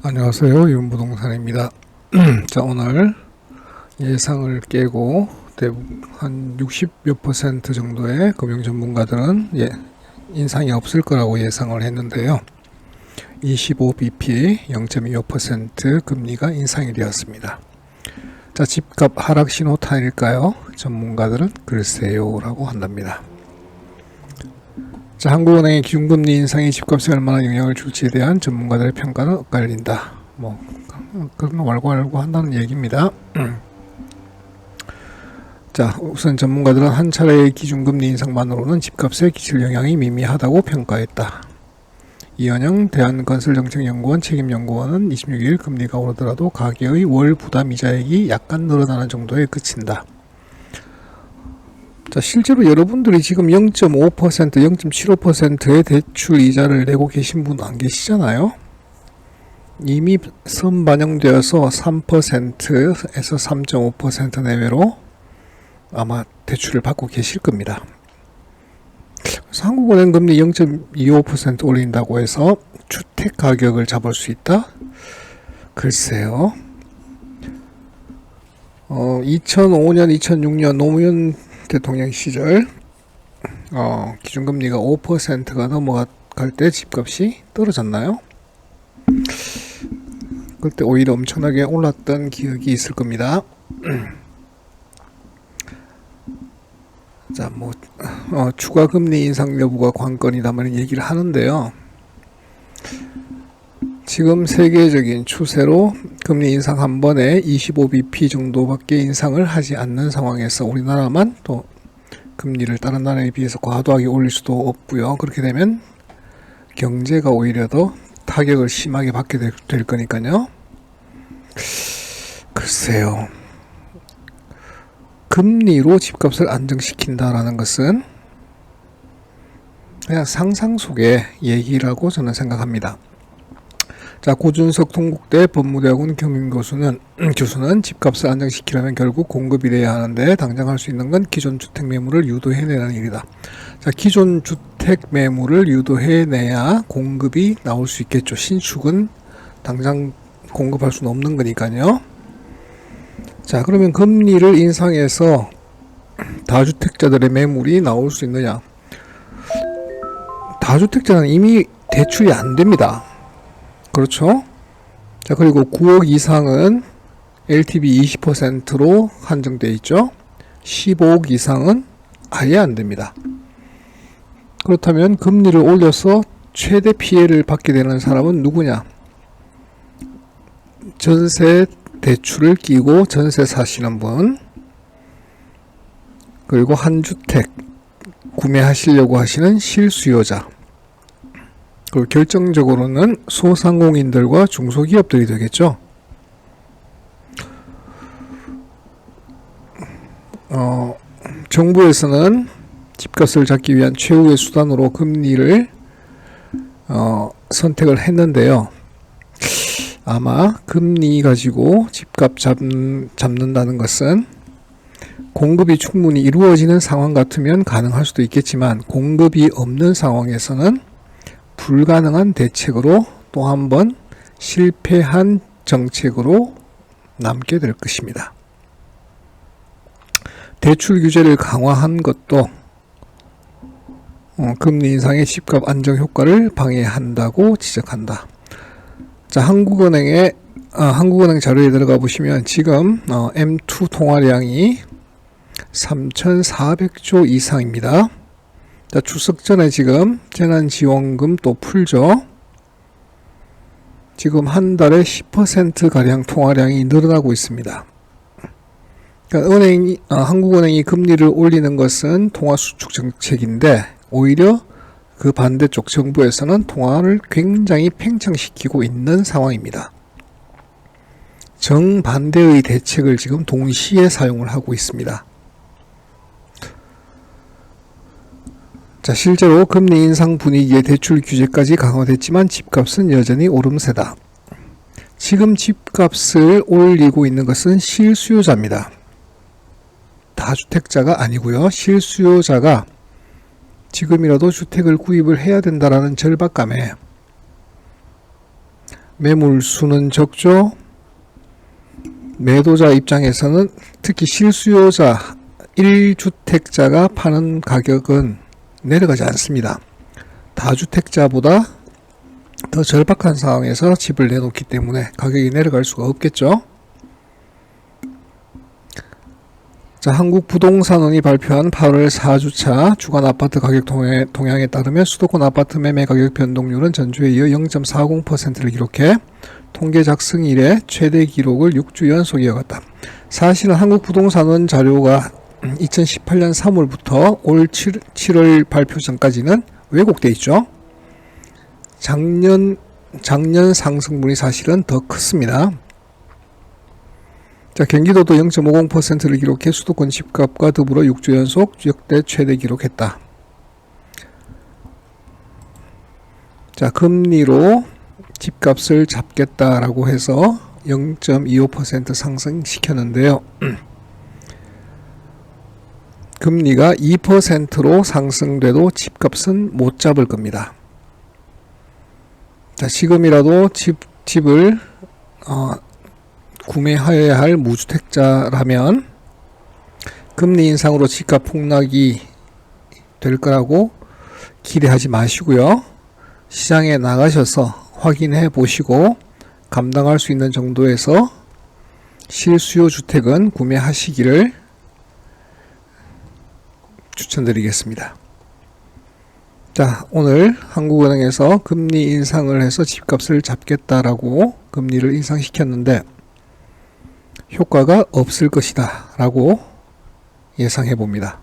안녕하세요. 유은부동산입니다. 자, 오늘 예상을 깨고 한 60몇 퍼센트 정도의 금융 전문가들은 인상이 없을 거라고 예상을 했는데요. 25bp 0.25% 금리가 인상이 되었습니다. 자, 집값 하락 신호 타일까요? 전문가들은 글쎄요 라고 한답니다. 자, 한국은행의 기준금리 인상이 집값에 얼마나 영향을 줄지에 대한 전문가들의 평가는 엇갈린다. 그런 왈가왈부 한다는 얘기입니다. 자, 우선 전문가들은 한 차례의 기준금리 인상만으로는 집값에 끼칠 영향이 미미하다고 평가했다. 이현영 대한건설정책연구원 책임연구원은 26일 금리가 오르더라도 가계의 월 부담이자액이 약간 늘어나는 정도에 그친다. 자, 실제로 여러분들이 지금 0.5%, 0.75%의 대출 이자를 내고 계신 분 안 계시잖아요. 이미 선반영되어서 3%에서 3.5% 내외로 아마 대출을 받고 계실 겁니다. 그래서 한국은행 금리 0.25% 올린다고 해서 주택 가격을 잡을 수 있다? 글쎄요. 2005년, 2006년 노무현 대통령 시절 기준금리가 5%가 넘어갈 때 집값이 떨어졌나요? 그때 오히려 엄청나게 올랐던 기억이 있을 겁니다. 자, 추가 금리 인상 여부가 관건이다만 얘기를 하는데요. 지금 세계적인 추세로 금리 인상 한 번에 25bp 정도밖에 인상을 하지 않는 상황에서 우리나라만 또 금리를 다른 나라에 비해서 과도하게 올릴 수도 없고요. 그렇게 되면 경제가 오히려 더 타격을 심하게 받게 될 거니까요. 글쎄요. 금리로 집값을 안정시킨다라는 것은 그냥 상상 속의 얘기라고 저는 생각합니다. 자, 고준석 동국대 법무대학원 경영교수는 집값을 안정시키려면 결국 공급이 돼야 하는데 당장 할 수 있는 건 기존 주택 매물을 유도해내는 일이다. 자, 기존 주택 매물을 유도해내야 공급이 나올 수 있겠죠. 신축은 당장 공급할 수는 없는 거니까요. 자, 그러면 금리를 인상해서 다주택자들의 매물이 나올 수 있느냐? 다주택자는 이미 대출이 안 됩니다. 그렇죠? 자, 그리고 9억 이상은 LTV 20%로 한정되어 있죠. 15억 이상은 아예 안 됩니다. 그렇다면 금리를 올려서 최대 피해를 받게 되는 사람은 누구냐? 전세 대출을 끼고 전세 사시는 분, 그리고 한 주택 구매하시려고 하시는 실수요자, 그리고 결정적으로는 소상공인들과 중소기업들이 되겠죠. 정부에서는 집값을 잡기 위한 최후의 수단으로 금리를 선택을 했는데요. 아마 금리 가지고 집값 잡는다는 것은 공급이 충분히 이루어지는 상황 같으면 가능할 수도 있겠지만 공급이 없는 상황에서는 불가능한 대책으로 또 한 번 실패한 정책으로 남게 될 것입니다. 대출 규제를 강화한 것도 금리 인상의 집값 안정 효과를 방해한다고 지적한다. 자, 한국은행 자료에 들어가 보시면 지금 M2 통화량이 3,400조 이상입니다. 자, 추석 전에 지금 재난지원금 또 풀죠. 지금 한 달에 10%가량 통화량이 늘어나고 있습니다. 그러니까 한국은행이 금리를 올리는 것은 통화 수축 정책인데 오히려 그 반대쪽 정부에서는 통화를 굉장히 팽창시키고 있는 상황입니다. 정반대의 대책을 지금 동시에 사용을 하고 있습니다. 자, 실제로 금리 인상 분위기에 대출 규제까지 강화됐지만 집값은 여전히 오름세다. 지금 집값을 올리고 있는 것은 실수요자입니다. 다주택자가 아니고요. 실수요자가 지금이라도 주택을 구입을 해야 된다라는 절박감에 매물수는 적죠. 매도자 입장에서는 특히 실수요자 1주택자가 파는 가격은 내려가지 않습니다. 다주택자보다 더 절박한 상황에서 집을 내놓기 때문에 가격이 내려갈 수가 없겠죠. 자, 한국부동산원이 발표한 8월 4주차 주간 아파트 가격 동향에 따르면 수도권 아파트 매매 가격 변동률은 전주에 이어 0.40%를 기록해 통계 작성 이래 최대 기록을 6주 연속 이어갔다. 사실은 한국부동산원 자료가 2018년 3월부터 올 7월 발표 전까지는 왜곡돼 있죠. 작년 상승분이 사실은 더 컸습니다. 자, 경기도도 0.50%를 기록해 수도권 집값과 더불어 6주 연속 역대 최대 기록했다. 자, 금리로 집값을 잡겠다라고 해서 0.25% 상승시켰는데요. 금리가 2%로 상승돼도 집값은 못 잡을 겁니다. 자, 지금이라도 집을 구매해야 할 무주택자라면 금리 인상으로 집값 폭락이 될 거라고 기대하지 마시고요. 시장에 나가셔서 확인해 보시고 감당할 수 있는 정도에서 실수요 주택은 구매하시기를 추천드리겠습니다. 자, 오늘 한국은행에서 금리 인상을 해서 집값을 잡겠다라고 금리를 인상시켰는데 효과가 없을 것이다 라고 예상해 봅니다.